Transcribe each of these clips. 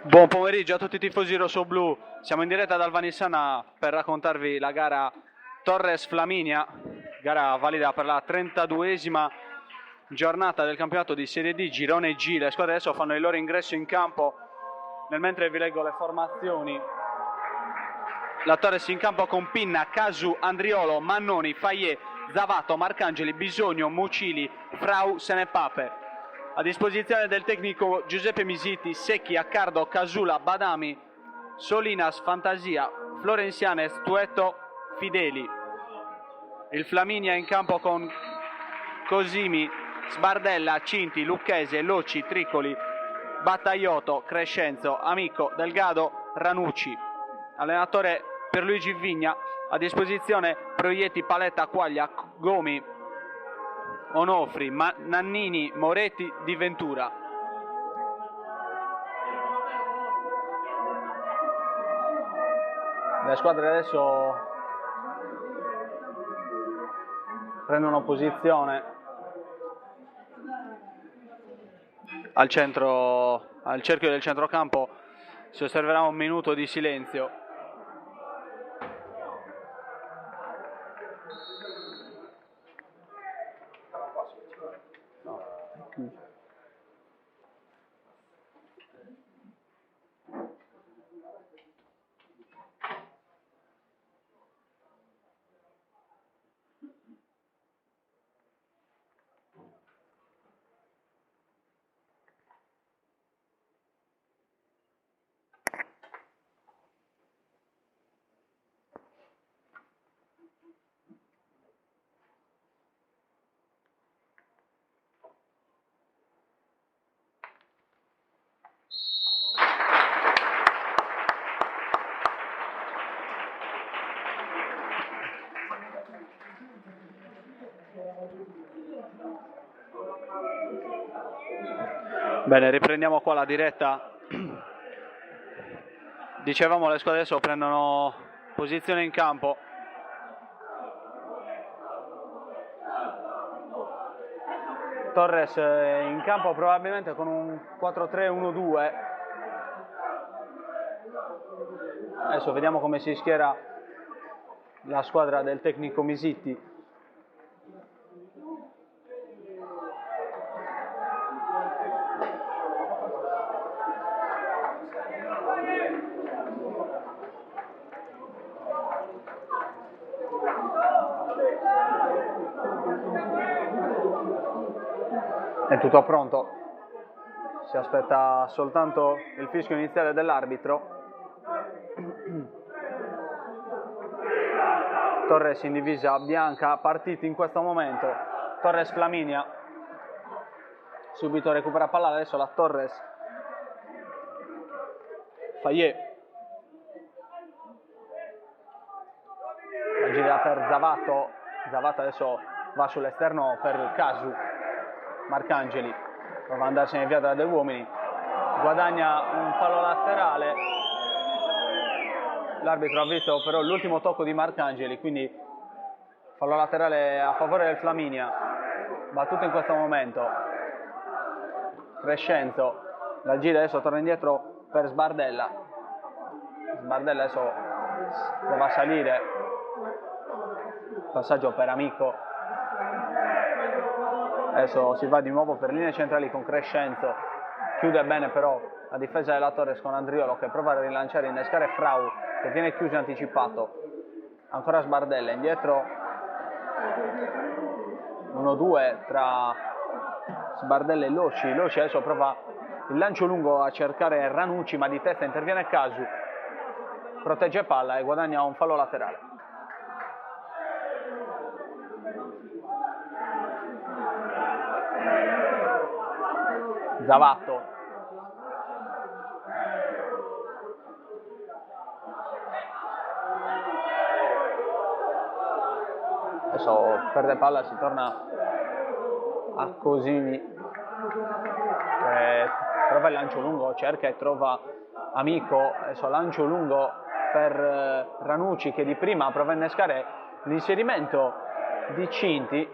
Buon pomeriggio a tutti i tifosi rossoblu, siamo in diretta dal Vanissana per raccontarvi la gara Torres-Flaminia, gara valida per la 32esima giornata del campionato di Serie D, Girone G. Le squadre adesso fanno il loro ingresso in campo, nel mentre vi leggo le formazioni. La Torres in campo con Pinna, Casu, Andriolo, Mannoni, Fayet, Zavato, Marcangeli, Bisogno, Mucili, Frau, Senepape. A disposizione del tecnico Giuseppe Misiti, Secchi, Accardo, Casula, Badami, Solinas, Fantasia, Florenzianes, Tuetto, Fideli. Il Flaminia in campo con Cosimi, Sbardella, Cinti, Lucchese, Loci, Tricoli, Battagliotto, Crescenzo, Amico, Delgado, Ranucci. Allenatore Pierluigi Vigna. A disposizione Proietti, Paletta, Quaglia, Gomi, Onofri, Nannini, Moretti, Di Ventura. Le squadre adesso prendono posizione al cerchio del centrocampo. Si osserverà un minuto di silenzio. Bene, riprendiamo qua la diretta. Dicevamo, le squadre adesso prendono posizione in campo. Torres in campo probabilmente con un 4-3-1-2. Adesso vediamo come si schiera la squadra del tecnico Misiti. È tutto pronto, si aspetta soltanto il fischio iniziale dell'arbitro. Torres in divisa bianca, partiti in questo momento. Torres Flaminia, subito recupera palla, adesso la Torres. Fayet, la gira per Zavato, Zavato adesso va sull'esterno per Casu. Marcangeli prova ad andarsene via tra due uomini, guadagna un fallo laterale. L'arbitro ha visto però l'ultimo tocco di Marcangeli, quindi fallo laterale a favore del Flaminia. Battuto in questo momento Crescenzo, la gira adesso torna indietro per Sbardella. Sbardella adesso prova a salire, passaggio per Amico. Adesso si va di nuovo per linee centrali con Crescenzo, chiude bene però la difesa della Torres con Andriolo che prova a rilanciare, innescare Frau che viene chiuso e anticipato. Ancora Sbardella, indietro 1-2 tra Sbardella e Loci. Loci adesso prova il lancio lungo a cercare Ranucci, ma di testa interviene Casu, protegge palla e guadagna un fallo laterale. Zavato, adesso perde palla, si torna a Cosimi che trova il lancio lungo, cerca e trova Amico. Adesso lancio lungo per Ranucci che di prima prova a innescare l'inserimento di Cinti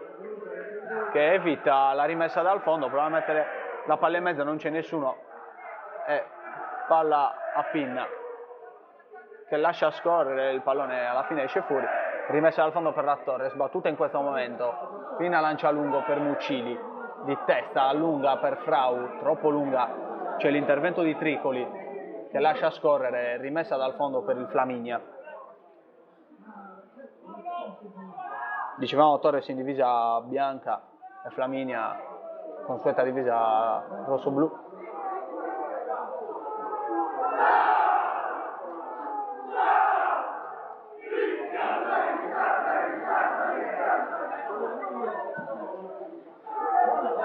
che evita la rimessa dal fondo, prova a mettere la palla in mezzo, non c'è nessuno e palla a Pinna che lascia scorrere, il pallone alla fine esce fuori, rimessa dal fondo per la Torres, battuta in questo momento, Pinna lancia lungo per Mucili, di testa lunga per Frau, troppo lunga, c'è l'intervento di Tricoli che lascia scorrere, rimessa dal fondo per il Flaminia. Dicevamo Torres in divisa bianca e Flaminia consueta divisa rosso-blu.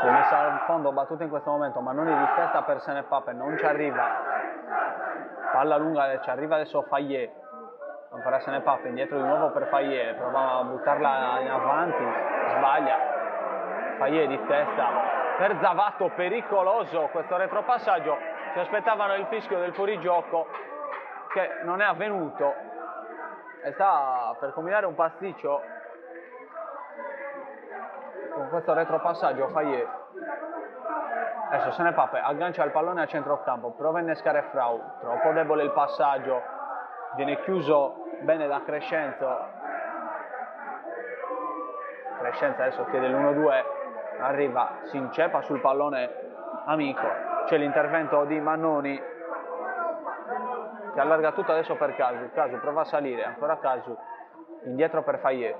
Rimessa al fondo, battuta in questo momento, Mannoni di testa per Senepape, non ci arriva, palla lunga, ci arriva adesso Fayet, ancora Senepape, indietro di nuovo per Fayet, prova a buttarla in avanti, sbaglia, Fayet di testa per Zavato, pericoloso questo retropassaggio, si aspettavano il fischio del fuorigioco che non è avvenuto e sta per combinare un pasticcio con questo retropassaggio. Fayet, adesso Senepape aggancia il pallone a centrocampo, prova a innescare Frau, troppo debole il passaggio, viene chiuso bene da Crescenzo. Crescenzo adesso chiede l'1-2, arriva, si inceppa sul pallone amico, c'è l'intervento di Mannoni che allarga tutto adesso per Casu, Casu prova a salire, ancora Casu, indietro per Fayet,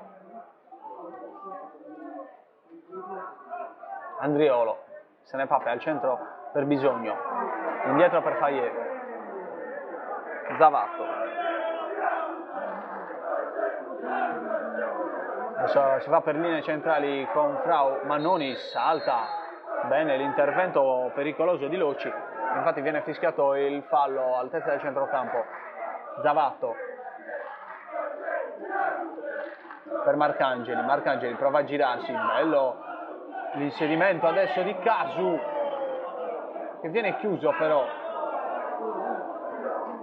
Andriolo, Senepape al centro per Bisogno, indietro per Fayet, Zavato, adesso si va per linee centrali con Frau, Mannoni salta bene l'intervento pericoloso di Loci, infatti viene fischiato il fallo all'altezza del centrocampo. Zavato per Marcangeli, Marcangeli prova a girarsi, bello l'inserimento adesso di Casu che viene chiuso però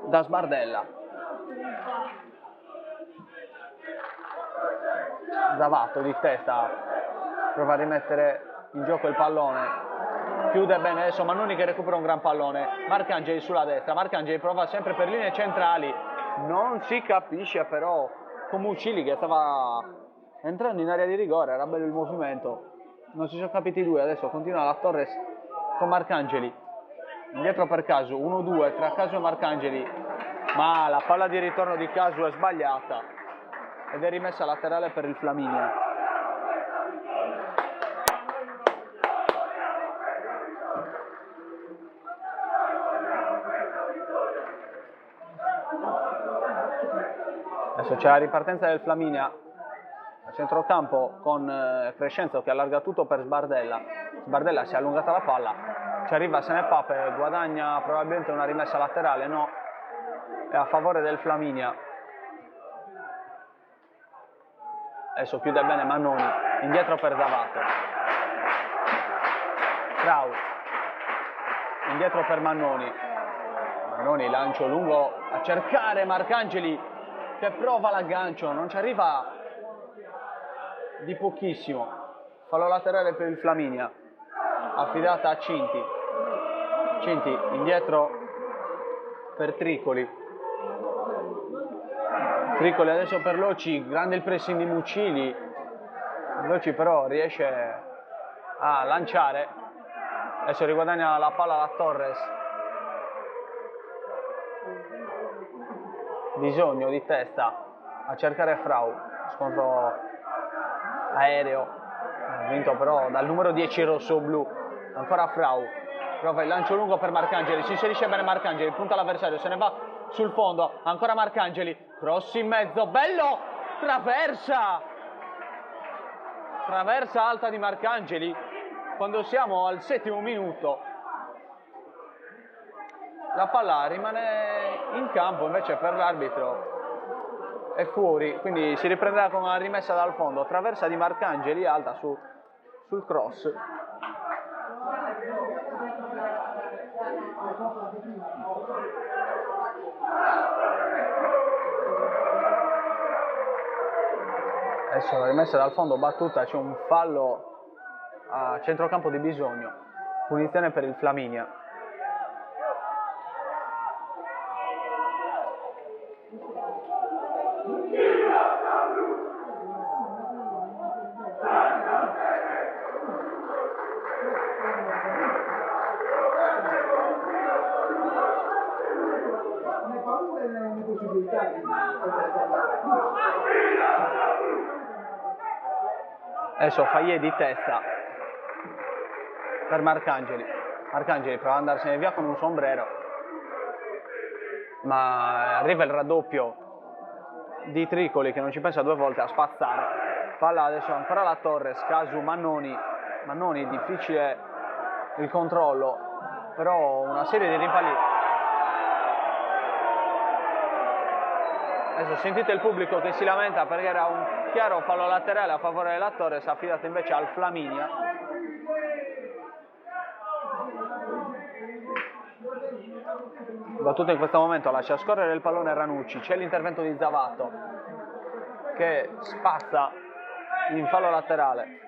da Sbardella. Zavato di testa prova a rimettere in gioco il pallone, chiude bene adesso Mannoni che recupera un gran pallone, Marcangeli sulla destra, Marcangeli prova sempre per linee centrali, non si capisce però con Mucili che stava entrando in area di rigore, era bello il movimento, non si sono capiti due, adesso continua la Torres con Marcangeli, indietro per Casu, 1-2 tra Casu e Marcangeli, ma la palla di ritorno di Casu è sbagliata ed è rimessa laterale per il Flaminia. Adesso c'è la ripartenza del Flaminia a centrocampo con Crescenzo che allarga tutto per Sbardella. Sbardella si è allungata la palla, ci arriva Senepape, guadagna probabilmente una rimessa laterale, no, è a favore del Flaminia. Adesso chiude bene Mannoni, indietro per Zavato, Frau, indietro per Mannoni, Mannoni lancio lungo a cercare Marcangeli che prova l'aggancio, non ci arriva di pochissimo, fallo laterale per il Flaminia, affidata a Cinti, Cinti indietro per Tricoli, Tricoli adesso per Loci, grande il pressing di Mucili, Loci però riesce a lanciare, adesso riguadagna la palla la Torres, Bisogno di testa a cercare Frau, scontro aereo, vinto però dal numero 10 rosso-blu, ancora Frau, prova il lancio lungo per Marcangeli, si inserisce bene Marcangeli, punta l'avversario, se ne va sul fondo, ancora Marcangeli, cross in mezzo, bello, traversa alta di Marcangeli, quando siamo al 7° minuto, la palla rimane in campo, invece per l'arbitro è fuori, quindi si riprenderà con una rimessa dal fondo, traversa di Marcangeli alta sul cross. Adesso la rimessa dal fondo battuta, c'è un fallo a centrocampo di Bisogno, punizione per il Flaminia. Adesso Fayet di testa per Marcangeli. Marcangeli prova ad andarsene via con un sombrero, ma arriva il raddoppio di Tricoli che non ci pensa due volte a spazzare. Palla adesso ancora la Torres, Casu, Mannoni, difficile il controllo, però una serie di rimpalli. Adesso sentite il pubblico che si lamenta perché era un chiaro fallo laterale a favore della Torres, affidato invece al Flaminia. Battuto in questo momento, lascia scorrere il pallone Ranucci, c'è l'intervento di Zavato che spazza in fallo laterale.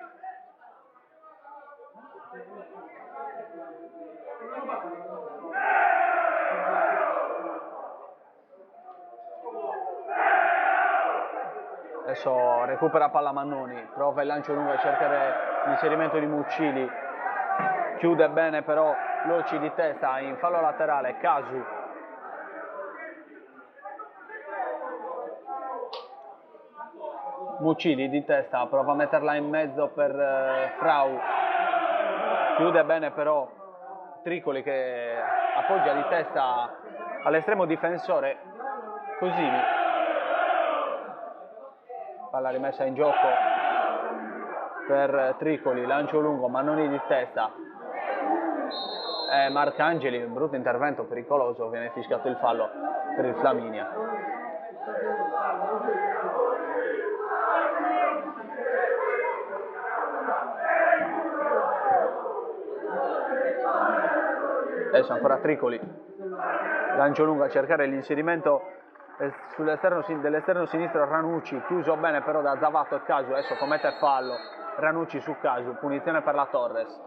Adesso recupera palla Mannoni, prova il lancio lungo a cercare l'inserimento di Muccili, chiude bene però Loci di testa in fallo laterale, Casu. Muccili di testa, prova a metterla in mezzo per Frau, chiude bene però Tricoli che appoggia di testa all'estremo difensore Cosimi. Palla rimessa in gioco per Tricoli, lancio lungo, Mannoni di testa, Marcangeli, un brutto intervento pericoloso, viene fischiato il fallo per il Flaminia. Adesso ancora Tricoli, lancio lungo a cercare l'inserimento dell'esterno sinistro Ranucci, chiuso bene però da Zavato e Casu. Adesso commette fallo Ranucci su Casu, punizione per la Torres.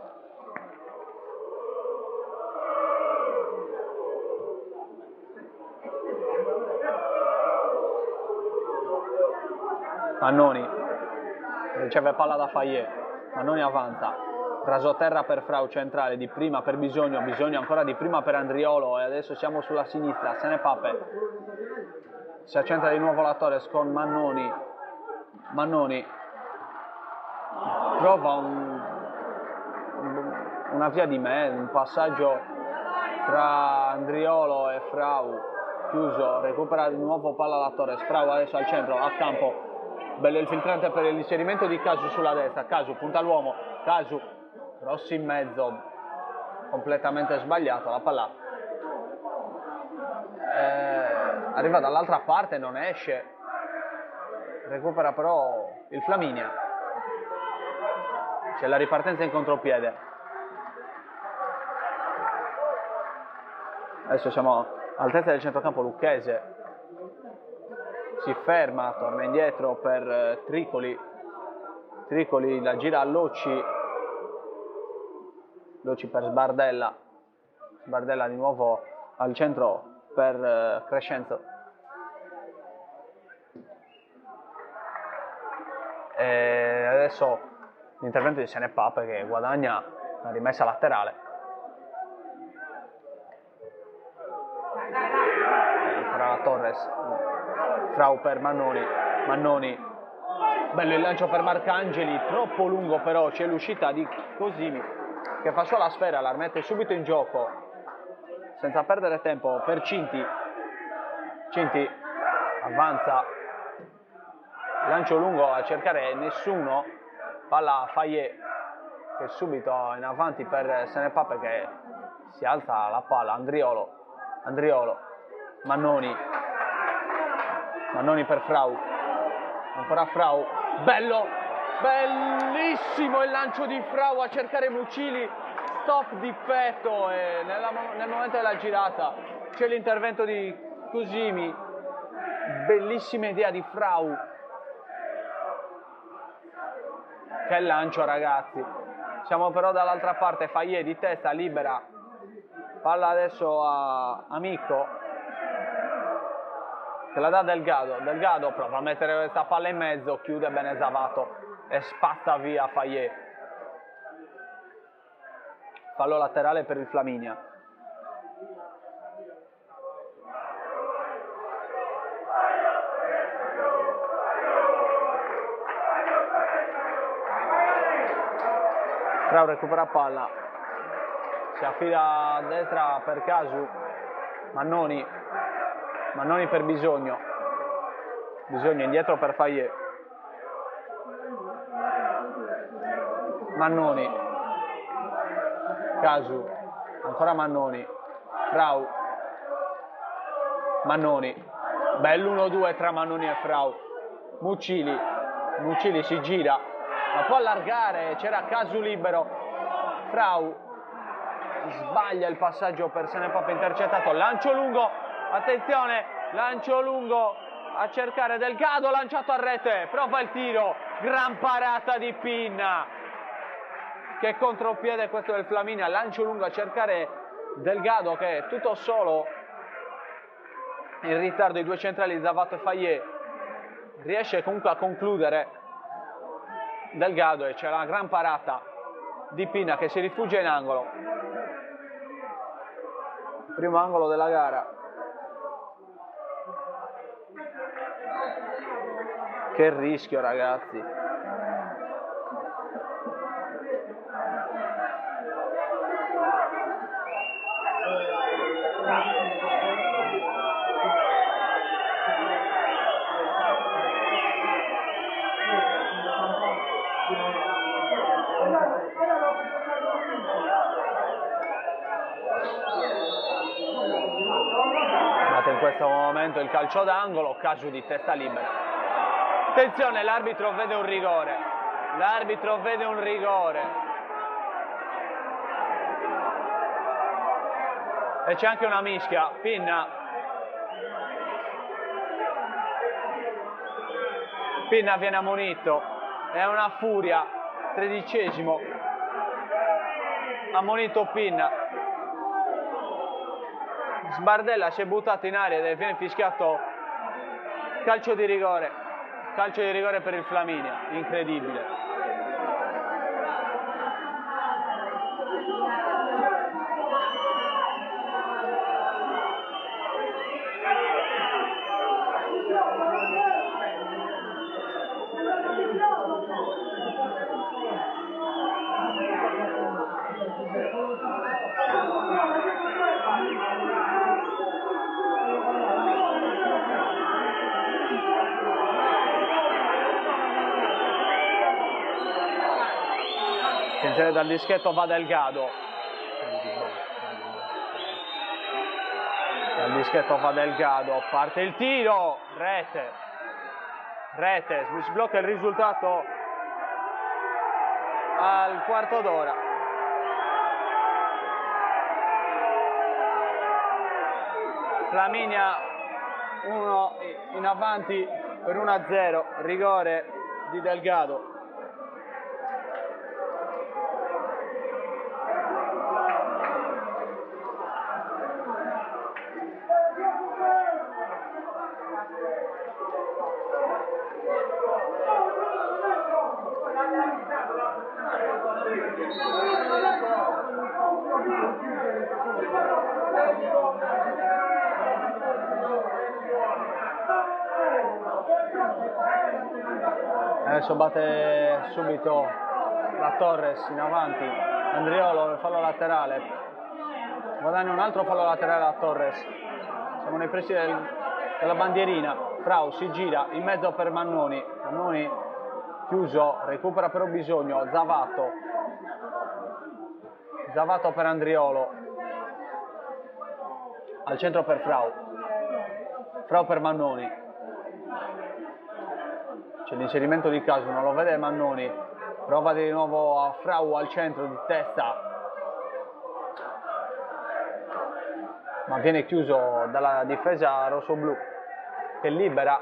Mannoni riceve palla da Fayet, Mannoni avanza, rasoterra per Frau centrale, di prima per Bisogno ancora di prima per Andriolo e adesso siamo sulla sinistra, Senepape. Si accentra di nuovo la Torres con Mannoni prova una via di mezzo, un passaggio tra Andriolo e Frau, chiuso, recupera di nuovo palla la Torres, Frau adesso al centro, a campo, bello il filtrante per l'inserimento di Casu sulla destra, Casu punta l'uomo, Casu, Rossi in mezzo, completamente sbagliato, la palla arriva dall'altra parte, non esce, recupera però il Flaminia, c'è la ripartenza in contropiede. Adesso siamo all'altezza del centrocampo Lucchese, si ferma, torna indietro per Tricoli, la gira a Loci per Sbardella di nuovo al centro per Crescenzo. E adesso l'intervento di Senepape che guadagna una rimessa laterale. Ancora la Torres, Frau per Mannoni, bello il lancio per Marcangeli, troppo lungo però, c'è l'uscita di Cosimi che fa sua la sfera, la rimette subito in gioco senza perdere tempo per Cinti avanza, lancio lungo a cercare nessuno, palla a Fayet che è subito in avanti per Senepape che si alza la palla, Andriolo, Mannoni per Frau, ancora Frau, bellissimo il lancio di Frau a cercare Muccili, stop di petto e nel momento della girata c'è l'intervento di Cosimi, bellissima idea di Frau, che lancio ragazzi. Siamo però dall'altra parte, Fayet di testa libera, palla adesso a Amico che la dà Delgado prova a mettere questa palla in mezzo, chiude bene Zavato e spazza via Fayet. Fallo laterale per il Flaminia. Frau recupera palla, si affida a destra per Casu, Mannoni per Bisogno indietro per Fayet, Mannoni, Casu, ancora Mannoni, Frau, Mannoni, bell'1-2 tra Mannoni e Frau, Muccili si gira, ma può allargare, c'era Casu libero, Frau sbaglia il passaggio per Senepop intercettato, lancio lungo, attenzione, lancio lungo a cercare Delgado, lanciato a rete, prova il tiro, gran parata di Pinna, che contropiede questo del Flaminia, lancio lungo a cercare Delgado che è tutto solo, in ritardo i due centrali Zavato e Fayet, riesce comunque a concludere Delgado e c'è la gran parata di Pinna che si rifugia in angolo, primo angolo della gara. Che rischio, ragazzi. In questo momento il calcio d'angolo, Casu di testa libera. Attenzione, l'arbitro vede un rigore. E c'è anche una mischia. Pinna viene ammonito. È una furia. 13esimo. Ammonito Pinna. Sbardella si è buttato in aria ed viene fischiato calcio di rigore per il Flaminia, incredibile. Attenzione, dal dischetto va Delgado. Parte il tiro, rete, sblocca il risultato al quarto d'ora. Flaminia 1 in avanti per 1-0, rigore di Delgado. Adesso batte subito la Torres in avanti, Andriolo, fallo laterale, guadagna un altro fallo laterale a Torres, siamo nei pressi della bandierina, Frau si gira in mezzo per Mannoni chiuso, recupera però Bisogno, Zavato per Andriolo, al centro per Frau per Mannoni. C'è l'inserimento di Casu, non lo vede Mannoni, prova di nuovo a Frau al centro di testa, ma viene chiuso dalla difesa rossoblu che libera,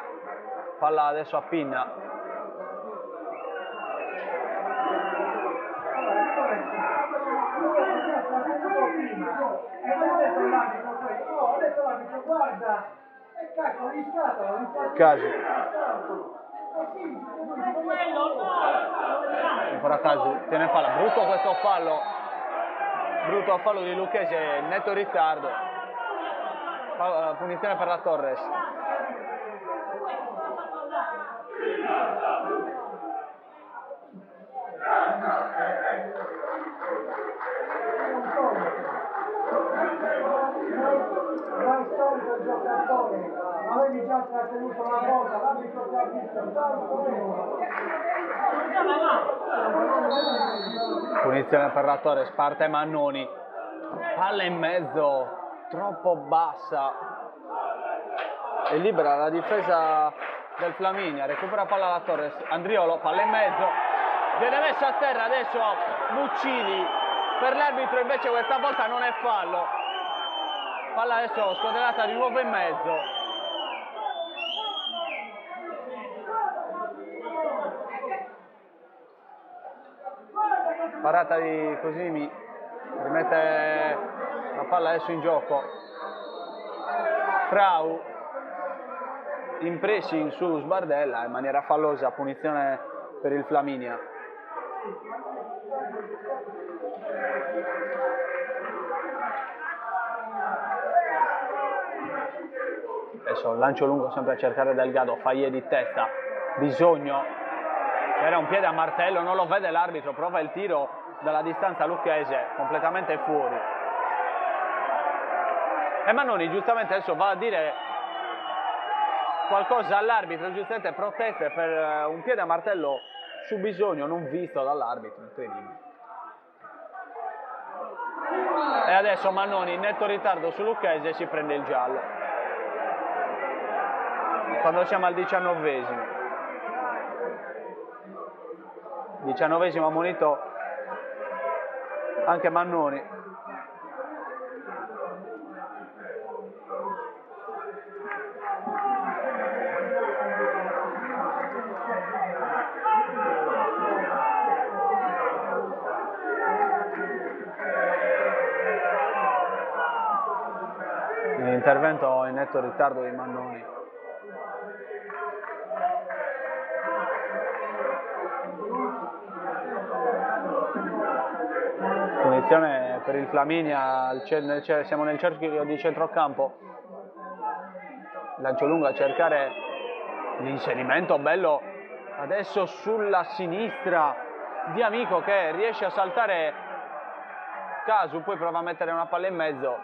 palla adesso a Pinna. Casu. Ancora Casu, tiene palla, brutto questo fallo, di Lucchese, netto ritardo, punizione per la Torres. Avevi già trattenuto una volta, l'arbitro ti ha visto, punizione per la Torres, parte Mannoni, palla in mezzo, troppo bassa e libera la difesa del Flaminia, recupera palla la Torres, Andriolo, palla in mezzo, viene messo a terra adesso Muccini, per l'arbitro invece questa volta non è fallo, palla adesso squadrellata di nuovo in mezzo. Parata di Cosimi, rimette la palla adesso in gioco. Frau in pressing su Sbardella in maniera fallosa, punizione per il Flaminia. Adesso lancio lungo sempre a cercare Delgado, Faglie di testa, bisogno. C'era un piede a martello, non lo vede l'arbitro, prova il tiro dalla distanza lucchese, completamente fuori. E Mannoni giustamente adesso va a dire qualcosa all'arbitro, giustamente proteste per un piede a martello su bisogno non visto dall'arbitro, incredibile. E adesso Mannoni in netto ritardo su lucchese si prende il giallo. Quando siamo al 19esimo. 19esimo ammonito anche Mannoni. Intervento in netto ritardo di Mannoni. Punizione per il Flaminia, siamo nel cerchio di centrocampo, lancio lungo a cercare l'inserimento bello adesso sulla sinistra di Amico che riesce a saltare Casu, poi prova a mettere una palla in mezzo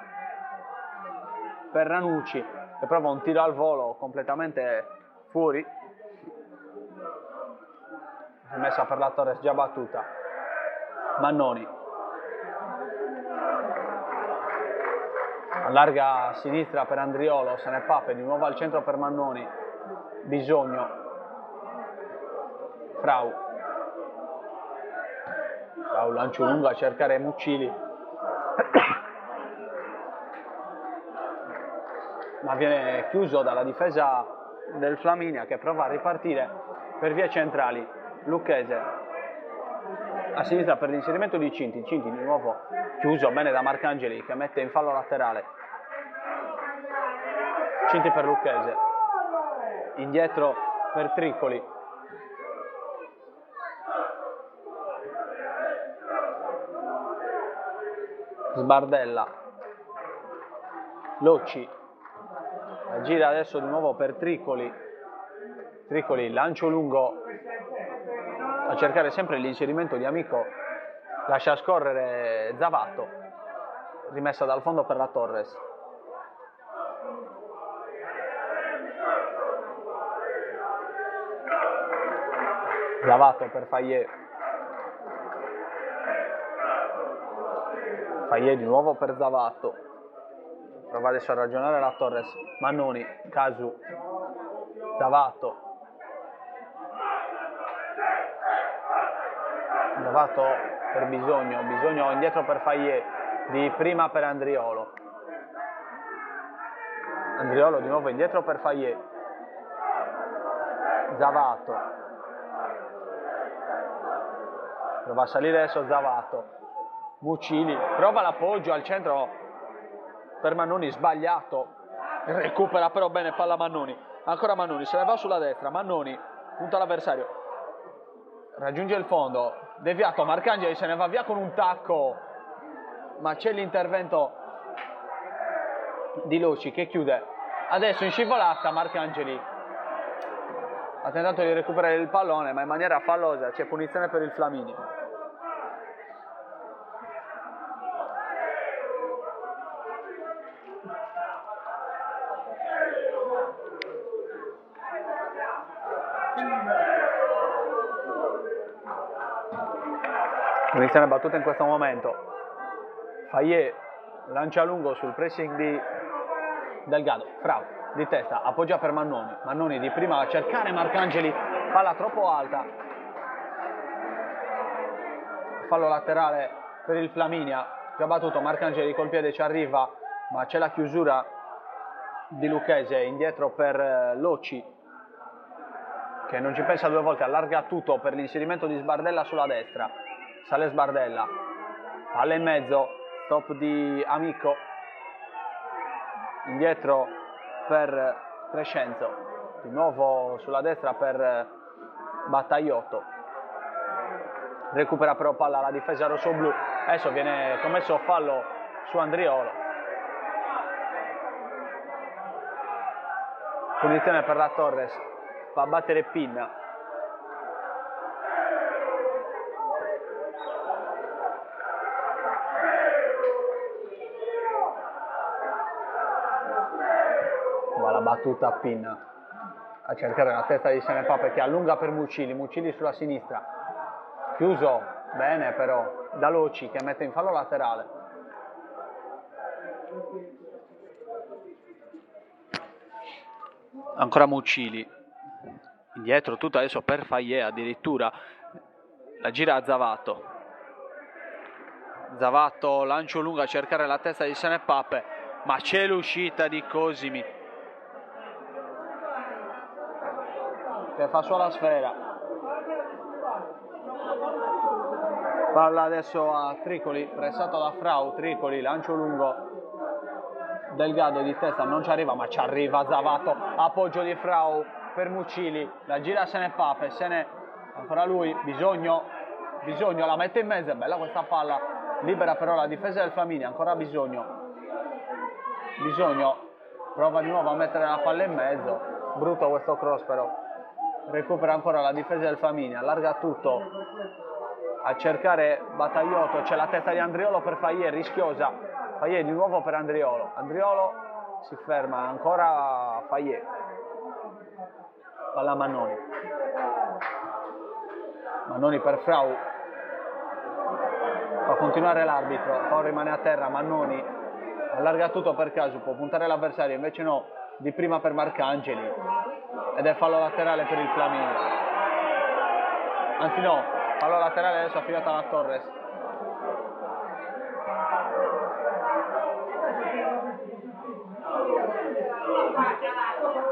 per Ranucci che prova un tiro al volo completamente fuori, rimessa per la Torres già battuta. Mannoni allarga a sinistra per Andriolo, se ne Pape, di nuovo al centro per Mannoni, bisogno, Frau, lancio lungo a cercare Muccili, ma viene chiuso dalla difesa del Flaminia che prova a ripartire per vie centrali, lucchese a sinistra per l'inserimento di Cinti di nuovo chiuso bene da Marcangeli che mette in fallo laterale, Cinti per lucchese, indietro per Triccoli, Sbardella, Locci, la gira adesso di nuovo per Triccoli, lancio lungo a cercare sempre l'inserimento di Amico, lascia scorrere Zavato, rimessa dal fondo per la Torres. Zavato per Faglie, di nuovo per Zavato, prova adesso a ragionare la Torres, Mannoni, Casu, Zavato per bisogno indietro per Faglie, di prima per Andriolo di nuovo indietro per Faglie, Zavato prova a salire adesso Zavato, Muccini prova l'appoggio al centro per Mannoni, sbagliato, recupera però bene palla Mannoni, ancora Mannoni, se ne va sulla destra, Mannoni punta l'avversario, raggiunge il fondo, deviato, Marcangeli se ne va via con un tacco, ma c'è l'intervento di Locci che chiude adesso in scivolata. Marcangeli ha tentato di recuperare il pallone ma in maniera fallosa, c'è punizione per il Flaminia. Punizione battuta in questo momento. Fayet lancia lungo sul pressing di Delgado. Frau di testa, appoggia per Mannoni. Mannoni di prima a cercare Marcangeli, palla troppo alta. Fallo laterale per il Flaminia. Già battuto, Marcangeli col piede ci arriva, ma c'è la chiusura di Lucchese. Indietro per Locci, che non ci pensa due volte, allarga tutto per l'inserimento di Sbardella sulla destra. Sale Sbardella, palla in mezzo, stop di Amico, indietro per Crescenzo, di nuovo sulla destra per Battagliotto. Recupera però palla la difesa rossoblu. Adesso viene commesso fallo su Andriolo. Punizione per la Torres, va a battere Pinna. Va la battuta a Pinna a cercare la testa di Senepape, che allunga per Mucili. Mucili sulla sinistra, chiuso bene però da Locci, che mette in fallo laterale. Ancora Mucili, indietro tutto adesso per Fayet, addirittura la gira a Zavato. Zavato lancio lungo a cercare la testa di Senepape, ma c'è l'uscita di Cosimi, che fa sulla sfera. Palla adesso a Tricoli, pressato da Frau. Tricoli, lancio lungo, Delgado di testa, non ci arriva, ma ci arriva Zavato. Appoggio di Frau per Mucili, la gira Senepape, ancora lui, bisogno, la mette in mezzo, è bella questa palla, libera però la difesa del Flaminia. Ancora bisogno, prova di nuovo a mettere la palla in mezzo, brutto questo cross però. Recupera ancora la difesa del Flaminia, allarga tutto a cercare Battagliotto. C'è la testa di Andriolo per Fayet, rischiosa. Fayet di nuovo per Andriolo. Andriolo si ferma, ancora Fayet. Palla a Mannoni. Mannoni per Frau. Fa continuare l'arbitro, Frau rimane a terra. Mannoni allarga tutto per Casu, può puntare l'avversario, invece no, di prima per Marcangeli. Ed è fallo laterale per il Flaminia. Anzi no, fallo laterale adesso affidato alla Torres.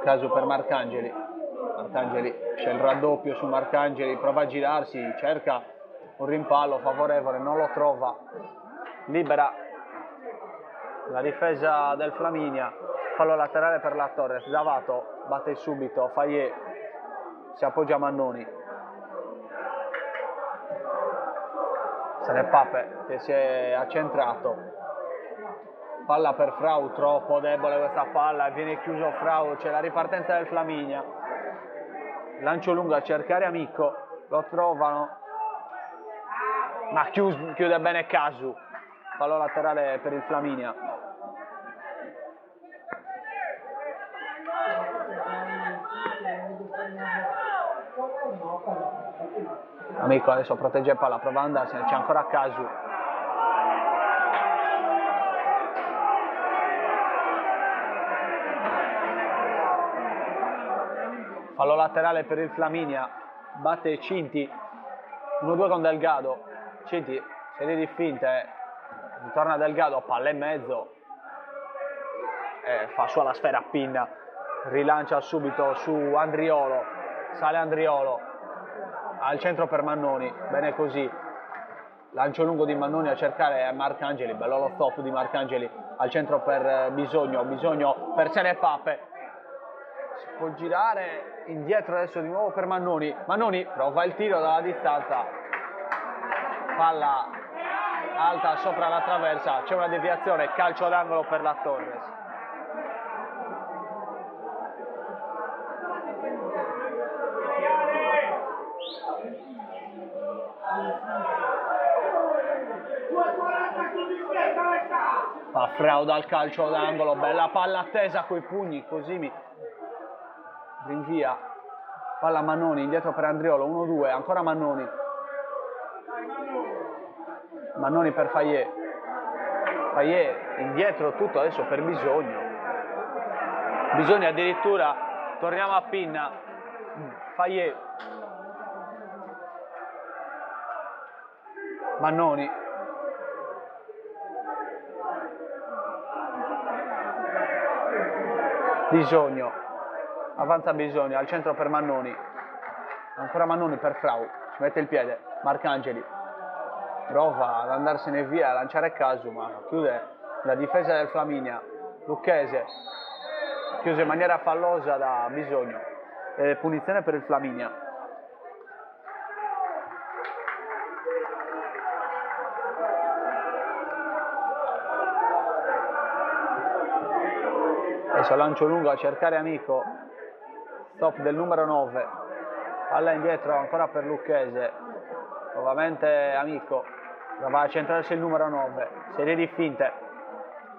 Casu per Marcangeli. Marcangeli c'è il raddoppio su Marcangeli, prova a girarsi, cerca un rimpallo favorevole, non lo trova. Libera la difesa del Flaminia. Fallo laterale per la Torres. Zavato batte subito, Fayet si appoggia a Mannoni. Senepape che si è accentrato. Palla per Frau, troppo debole questa palla, viene chiuso Frau, c'è la ripartenza del Flaminia. Lancio lungo a cercare Amico, lo trovano, ma chiude bene Casu. Fallo laterale per il Flaminia. Amico adesso protegge palla, prova ad andarsene, c'è ancora Casu. Fallo laterale per il Flaminia, batte Cinti, 1-2 con Delgado. Cinti, serie di finte, ritorna Delgado, palla in mezzo, fa sua la sfera a Pinna, rilancia subito su Andriolo, sale Andriolo, al centro per Mannoni, bene così, lancio lungo di Mannoni a cercare Marcangeli, bello lo stop di Marcangeli, al centro per Bisogno per Senepape, si può girare, indietro adesso di nuovo per Mannoni, Mannoni prova il tiro dalla distanza, palla alta sopra la traversa, c'è una deviazione, calcio d'angolo per la Torres. Fa Frau dal calcio d'angolo, bella palla attesa coi pugni, così mi rinvia. Palla Mannoni, indietro per Andriolo, 1-2, ancora Mannoni. Mannoni per Fayet. Fayet indietro tutto adesso per Bisogno. Bisogno addirittura, torniamo a Pinna. Fayet. Mannoni. Bisogno. Avanza Bisogno, al centro per Mannoni. Ancora Mannoni per Frau. Ci mette il piede. Marcangeli. Prova ad andarsene via, a lanciare Casu, ma chiude la difesa del Flaminia. Lucchese. Chiuso in maniera fallosa da Bisogno. Punizione per il Flaminia. Adesso lancio lungo a cercare Amico. Stop del numero 9. Palla indietro ancora per Lucchese. Nuovamente Amico. Va a centrarsi il numero 9. Serie di finte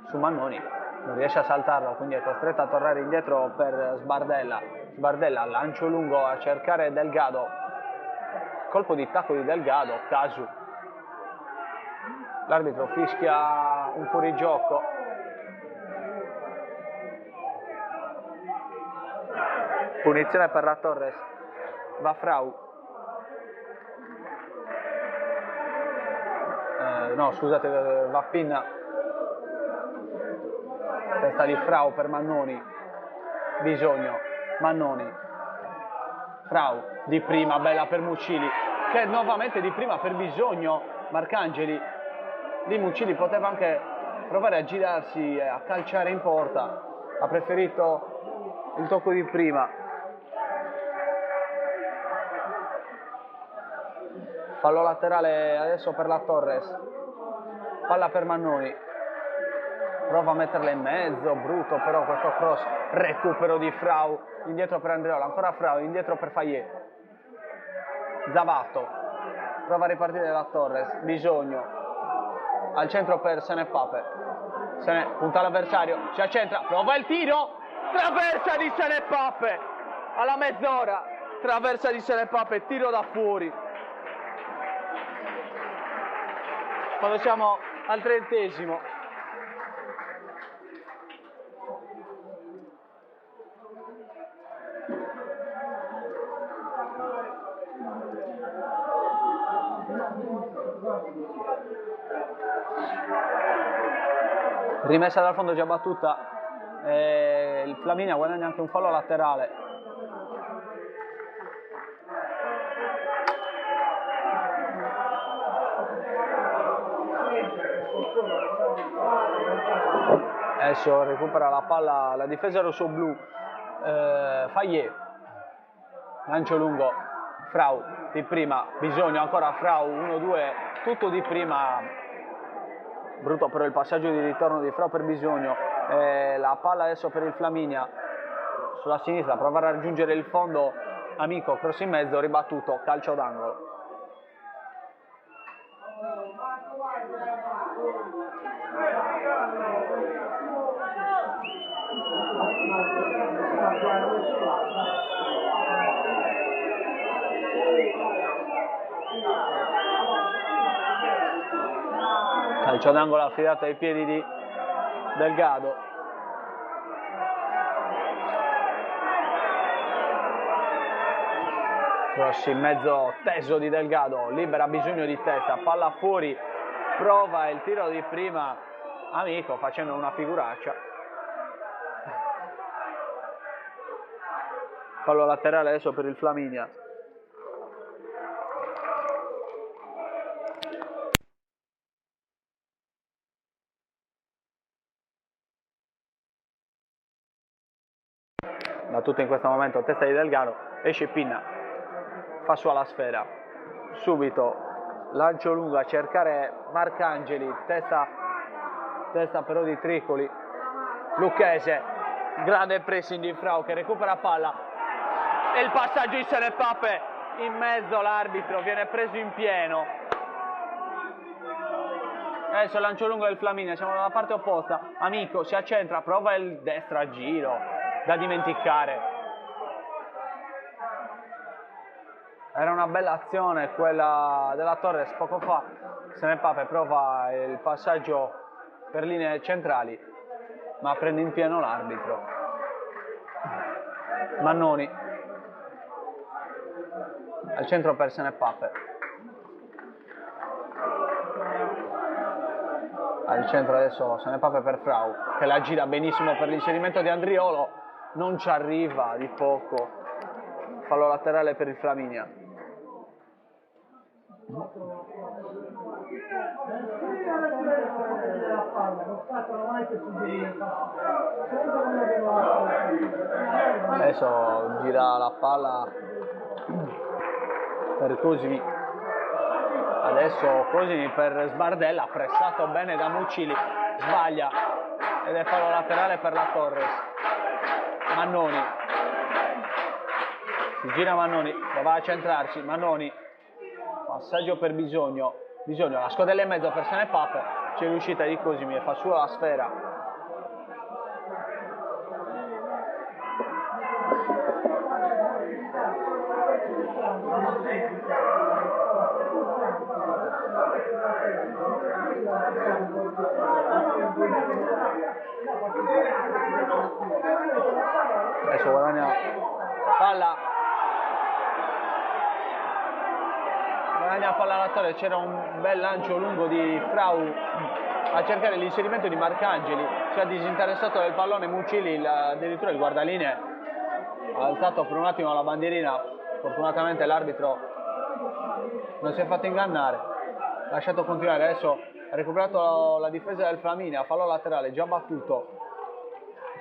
su Mannoni. Non riesce a saltarlo, quindi è costretto a tornare indietro per Sbardella. Sbardella, lancio lungo a cercare Delgado. Colpo di tacco di Delgado. Casu. L'arbitro fischia un fuorigioco. Punizione per la Torres. Va Frau. No, scusate, va Pinna. Testa di Frau per Mannoni. Bisogno. Mannoni. Frau. Di prima, bella per Muccili. Che nuovamente di prima per Bisogno. Marcangeli. Lì Muccili poteva anche provare a girarsi e a calciare in porta. Ha preferito il tocco di prima. Fallo laterale adesso per la Torres. Palla per Mannoni. Prova a metterla in mezzo. Brutto però questo cross. Recupero di Frau. Indietro per Andreola. Ancora Frau. Indietro per Fayet. Zavato. Prova a ripartire la Torres. Bisogno. Al centro per Senepape. Punta l'avversario. Si accentra. Prova il tiro. Traversa di Senepape. Alla mezz'ora. Traversa di Senepape. Tiro da fuori. Quando siamo al 30°. Rimessa dal fondo già battuta. Il Flaminia guadagna anche un fallo laterale. Adesso recupera la palla la difesa rosso-blu. Fayet. Lancio lungo. Frau di prima. Bisogno ancora Frau. 1-2. Tutto di prima. Brutto però il passaggio di ritorno di Frau per Bisogno. La palla adesso per il Flaminia. Sulla sinistra. Prova a raggiungere il fondo. Amico. Cross in mezzo. Ribattuto. Calcio d'angolo. Calcio d'angolo affidato ai piedi di Delgado. Cross in mezzo teso di Delgado, libera Bisogno di testa, palla fuori, prova il tiro di prima Amico facendo una figuraccia. Fallo laterale adesso per il Flaminia. Da tutto in questo momento testa di Delgado, esce Pinna, fa sua la sfera, subito lancio lungo a cercare Marcangeli, testa però di Tricoli, Lucchese, grande pressing di Frau che recupera palla e il passaggio di Senepape in mezzo, l'arbitro viene preso in pieno. Adesso lancio lungo del Flaminia, siamo dalla parte opposta, Amico si accentra, prova il destra a giro, da dimenticare. Era una bella azione quella della Torres poco fa, Senepape prova il passaggio per linee centrali, ma prende in pieno l'arbitro. Mannoni al centro per Senepape. Al centro adesso Senepape per Frau, che la gira benissimo per l'inserimento di Andriolo, non ci arriva di poco. Fallo laterale per il Flaminia. Adesso gira la palla per Cosimi. Adesso Cosimi per Sbardella, pressato bene da Mucili, sbaglia ed è fallo laterale per la Torres. Mannoni, si gira Mannoni, prova a centrarsi, Mannoni, passaggio per Bisogno, la scodella in mezzo per Senepape, c'è l'uscita di Cosimi e fa sua la sfera. Adesso guadagna palla alla Torre, c'era un bel lancio lungo di Frau a cercare l'inserimento di Marcangeli, si è disinteressato del pallone Mucili, addirittura il guardalinee ha alzato per un attimo la bandierina, fortunatamente l'arbitro non si è fatto ingannare, ha lasciato continuare. Adesso ha recuperato la difesa del Flaminia, fallo laterale già battuto,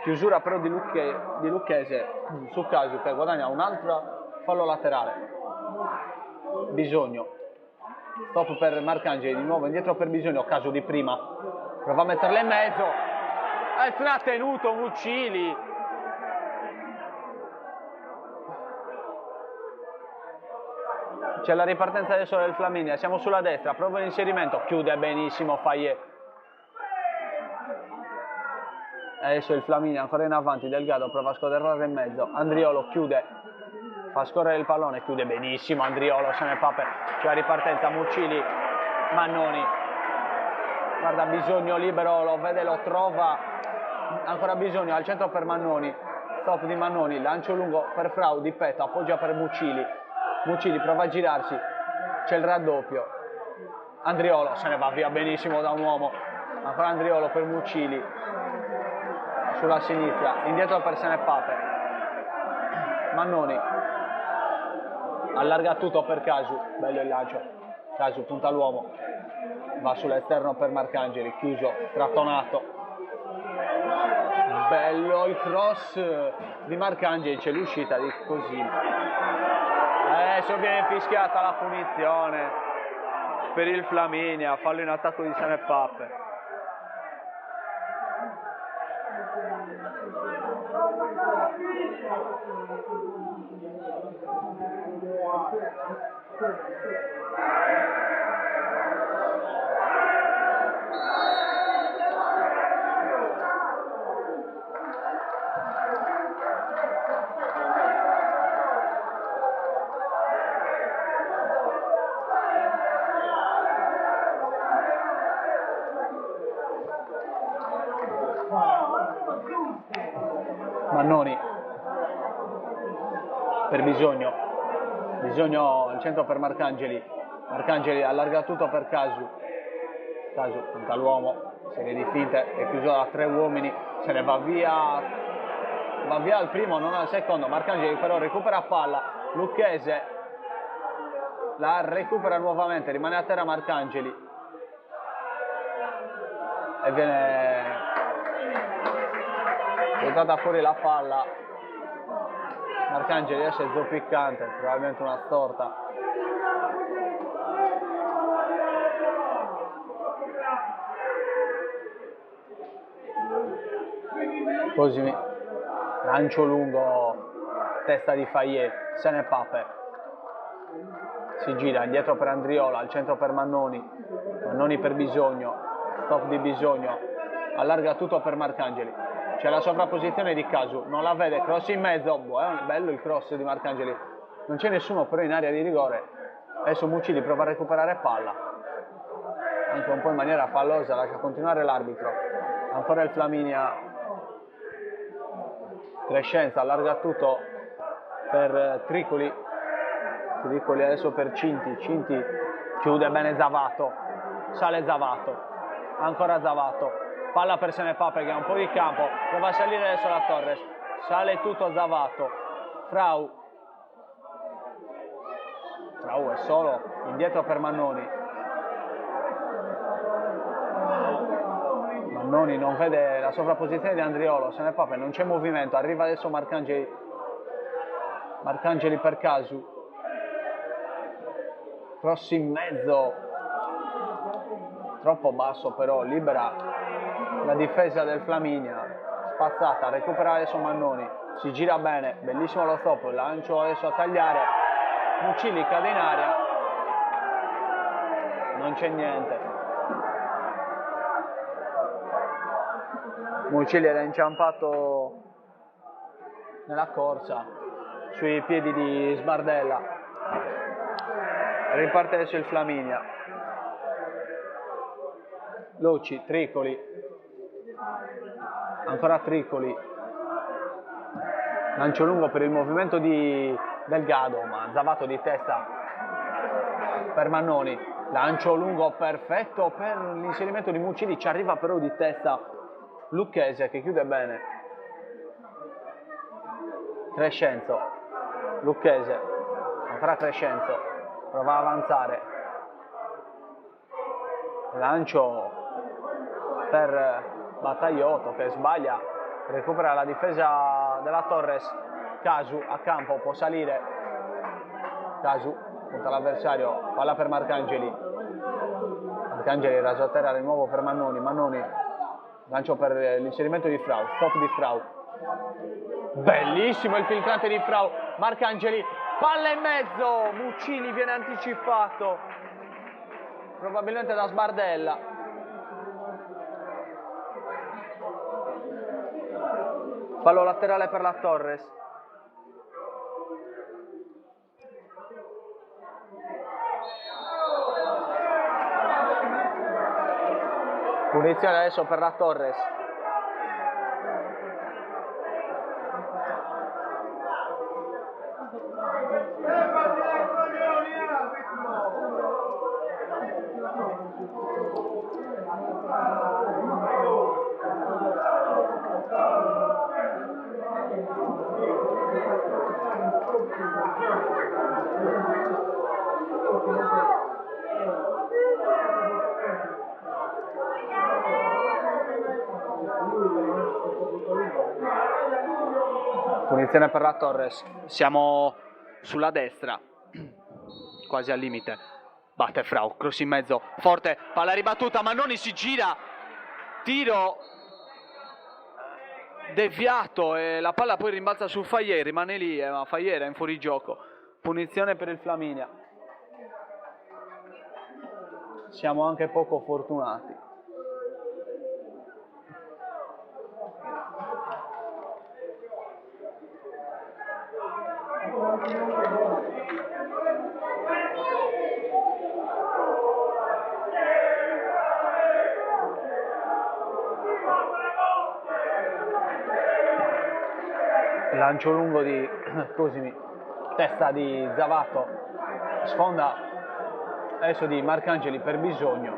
chiusura però di Lucchese su Casu, che guadagna un altro fallo laterale. Bisogno, stop per Marcangeli, di nuovo indietro per Bisogno, Casu di prima, prova a metterla in mezzo, è trattenuto Mucili. C'è la ripartenza adesso del Flaminia, siamo sulla destra, prova l'inserimento, chiude benissimo Fayet. Adesso il Flaminia ancora in avanti, Delgado prova a scoderrare in mezzo, Andriolo chiude, fa scorrere il pallone, chiude benissimo Andriolo, Senepape, c'è la ripartenza, Mucili, Mannoni, guarda Bisogno libero, lo vede, lo trova, ancora Bisogno al centro per Mannoni, stop di Mannoni, lancio lungo per Frau, di petto, appoggia per Mucili, Mucili prova a girarsi, c'è il raddoppio, Andriolo se ne va via benissimo da un uomo, ancora Andriolo per Mucili, sulla sinistra, indietro per Senepape, Mannoni, allarga tutto per Casu, bello il lancio, Casu punta l'uomo, va sull'esterno per Marcangeli, chiuso, strattonato, bello il cross di Marcangeli, c'è l'uscita di Cosimi. Adesso viene fischiata la punizione per il Flaminia, fallo in attacco di Senepape. Mannoni per Bisogno al centro per Marcangeli, allarga tutto per Casu, punta l'uomo, serie di finte, è chiuso da 3 uomini, se ne va via al primo, non al secondo, Marcangeli però recupera palla, Lucchese la recupera nuovamente, rimane a terra Marcangeli e viene buttata fuori la palla. Marcangeli esce zoppicante, probabilmente una storta. Così lancio lungo, testa di Fayet, Senepape si gira indietro per Andriola, al centro per Mannoni per Bisogno, stop di Bisogno, allarga tutto per Marcangeli, c'è la sovrapposizione di Casu, non la vede, cross in mezzo, bello il cross di Marcangeli, non c'è nessuno però in area di rigore. Adesso Mucili prova a recuperare palla, anche un po' in maniera fallosa, lascia continuare l'arbitro. Ancora il Flaminia, Crescenza allarga tutto per Tricoli adesso per Cinti chiude bene Zavato, sale Zavato, ancora Zavato, palla per Senepape che ha un po' di campo, prova a salire adesso la Torres, sale tutto Zavato, Frau è solo, indietro per Mannoni non vede la sovrapposizione di Andriolo, Senepape non c'è movimento, arriva adesso Marcangeli per Casu, cross in mezzo, troppo basso però, libera la difesa del Flaminia, spazzata, recupera adesso Mannoni, si gira bene, bellissimo lo stop, lancio adesso a tagliare, Mucilli cade in aria, non c'è niente, Mucilli era inciampato nella corsa sui piedi di Sbardella. Riparte adesso il Flaminia, Loci, Tricoli, ancora Tricoli, lancio lungo per il movimento di Delgado, ma Zavato di testa per Mannoni, lancio lungo perfetto per l'inserimento di Mucilli, ci arriva però di testa Lucchese che chiude bene, Crescenzo, Lucchese, ancora Crescenzo, prova a avanzare, lancio per Battagliotto che sbaglia, recupera la difesa della Torres, Casu a campo, può salire, Casu punta l'avversario, palla per Marcangeli raso a terra di nuovo per Mannoni, lancio per l'inserimento di Frau, stop di Frau, bellissimo il filtrante di Frau, Marcangeli, palla in mezzo, Mucilli viene anticipato, probabilmente da Sbardella. Fallo laterale per la Torres. Punizione adesso per la Torres. Punizione per la Torres, siamo sulla destra, quasi al limite, batte Frau, cross in mezzo, forte, palla ribattuta, Mannoni si gira, tiro deviato e la palla poi rimbalza su Fayet, rimane lì, ma Fayet è in fuorigioco, punizione per il Flaminia. Siamo anche poco fortunati. Lancio lungo di, testa di Zavato, sfonda adesso di Marcangeli per Bisogno,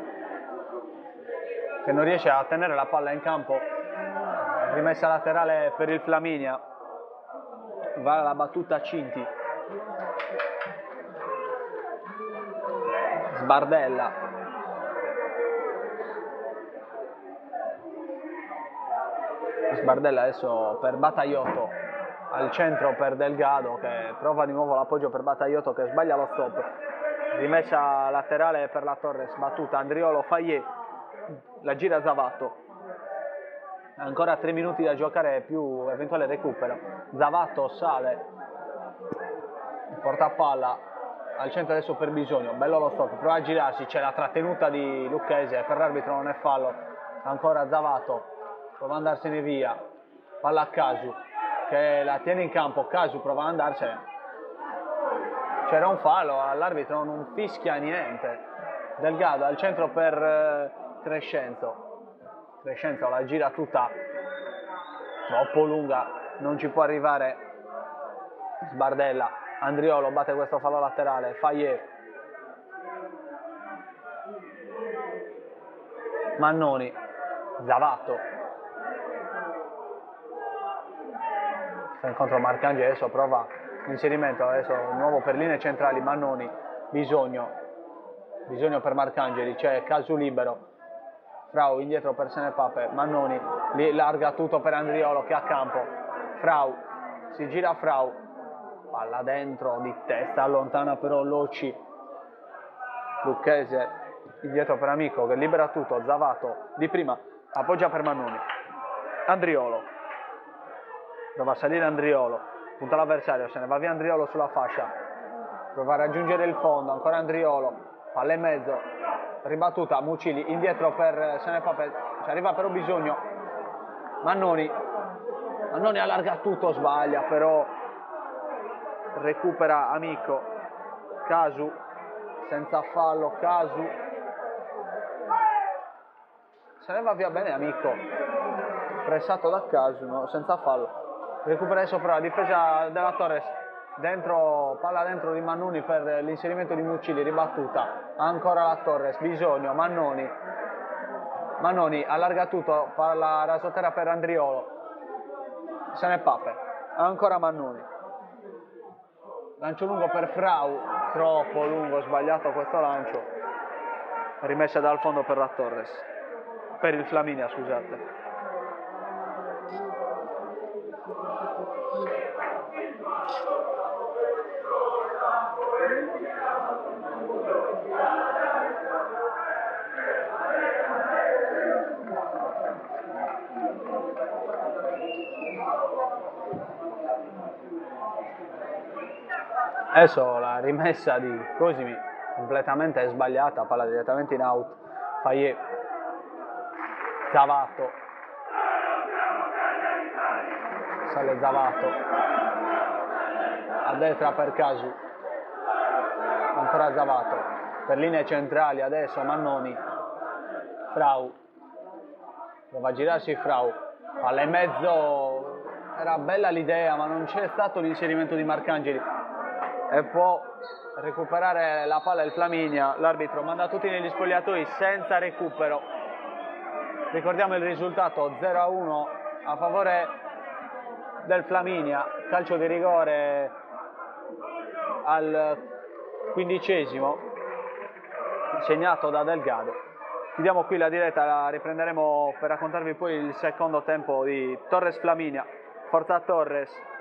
che non riesce a tenere la palla in campo, rimessa laterale per il Flaminia, va la battuta Cinti, Sbardella, adesso per Battagliotto, al centro per Delgado che prova di nuovo l'appoggio per Battagliotto che sbaglia lo stop, rimessa laterale per la Torres, battuta Andriolo, Fayet, la gira Zavato, ancora 3 minuti da giocare più eventuale recupero, Zavato sale, porta palla al centro adesso per Bisogno, bello lo stop, prova a girarsi, c'è la trattenuta di Lucchese, per l'arbitro non è fallo, ancora Zavato, prova ad andarsene via, palla a Casu che la tiene in campo, Casu prova ad andarsene, c'era un fallo, all'arbitro non fischia niente, Delgado al centro per Crescenzo. Crescenzo la gira tutta troppo lunga, non ci può arrivare Sbardella. Andriolo batte questo fallo laterale. Fayet, Mannoni, Zavato, sta incontro Marcangeli, adesso prova l'inserimento, adesso nuovo per linee centrali. Mannoni, bisogno per Marcangeli, c'è Casu libero, Frau indietro per Senepape, Mannoni larga tutto per Andriolo che è a campo, Frau, si gira Frau, palla dentro di testa, allontana però Loci, Lucchese indietro per Amico che libera tutto, Zavato di prima, appoggia per Mannoni, Andriolo, prova a salire Andriolo, punta l'avversario, se ne va via Andriolo sulla fascia, prova a raggiungere il fondo, ancora Andriolo, palla in mezzo, ribattuta, Mucili indietro per Senepape, ci arriva però Bisogno, Mannoni allarga tutto, sbaglia però recupera Amico, Casu senza fallo, Casu se ne va via bene Amico, pressato da Casu, no? Senza fallo, recupera adesso però la difesa della Torres, dentro, palla dentro di Mannoni per l'inserimento di Mucili, ribattuta, ancora la Torres, Bisogno, Mannoni allarga tutto, palla rasoterra per Andriolo, Senepape, ancora Mannoni, lancio lungo per Frau, troppo lungo, sbagliato questo lancio, rimessa dal fondo per la Torres, per il Flaminia, scusate. Adesso la rimessa di Cosimi completamente sbagliata, palla direttamente in out, Fayet, Zavato, sale Zavato, a destra per Casu, ancora Zavato, per linee centrali adesso Mannoni, Frau, prova a girarsi Frau, palla in mezzo, era bella l'idea ma non c'è stato l'inserimento di Marcangeli e può recuperare la palla il Flaminia, l'arbitro manda tutti negli spogliatoi senza recupero, ricordiamo il risultato 0-1 a favore del Flaminia, calcio di rigore al 15esimo segnato da Delgado. Chiudiamo qui la diretta, la riprenderemo per raccontarvi poi il secondo tempo di Torres Flaminia. Forza Torres!